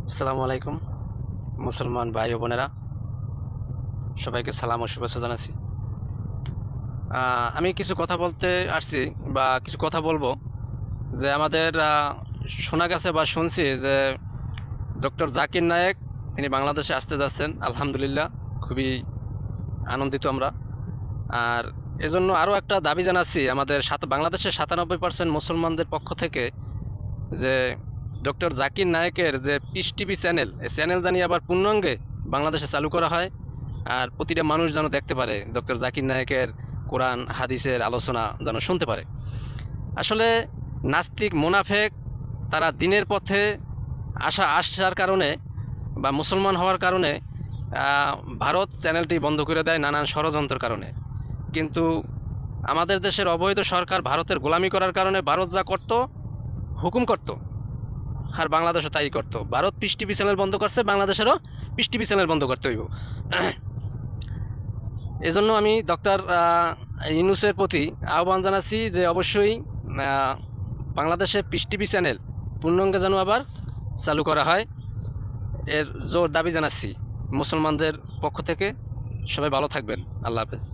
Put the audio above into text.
আসসালামু আলাইকুম মুসলমান ভাই ও বোনেরা, সবাইকে সালাম ও শুভেচ্ছা জানাচ্ছি। আমি কিছু কথা বলতে আসছি বা কিছু কথা বলবো যে আমাদের শোনা গেছে বা শুনছি যে ডক্টর জাকির নায়েক তিনি বাংলাদেশে আসতে যাচ্ছেন। আলহামদুলিল্লাহ, খুবই আনন্দিত আমরা। আর এজন্য আরও একটা দাবি জানাচ্ছি আমাদের বাংলাদেশের 97% মুসলমানদের পক্ষ থেকে যে ডক্টর জাকির নায়েকের যে পিস টিভি চ্যানেল, এই চ্যানেল জানি আবার পূর্ণাঙ্গে বাংলাদেশে চালু করা হয়। আর প্রতিটা মানুষ যেন দেখতে পারে, ডক্টর জাকির নায়েকের কোরআন হাদিসের আলোচনা যেন শুনতে পারে। আসলে নাস্তিক মুনাফেক তারা দিনের পথে আসার কারণে বা মুসলমান হওয়ার কারণে ভারত চ্যানেলটি বন্ধ করে দেয় নানান ষড়যন্ত্রের কারণে। কিন্তু আমাদের দেশের অবৈধ সরকার ভারতের গোলামি করার কারণে ভারত যা করত, হুকুম করত, আর বাংলাদেশও তাই করতো। ভারত পিস টিভি চ্যানেল বন্ধ করছে, বাংলাদেশেরও পিস টিভি চ্যানেল বন্ধ করতে হইব। এজন্য আমি ডক্টর ইউনূসের প্রতি আহ্বান জানাচ্ছি যে অবশ্যই বাংলাদেশে পিস টিভি চ্যানেল পূর্ণাঙ্গে যেন আবার চালু করা হয়, এর জোর দাবি জানাচ্ছি মুসলমানদের পক্ষ থেকে। সবাই ভালো থাকবেন। আল্লাহ হাফেজ।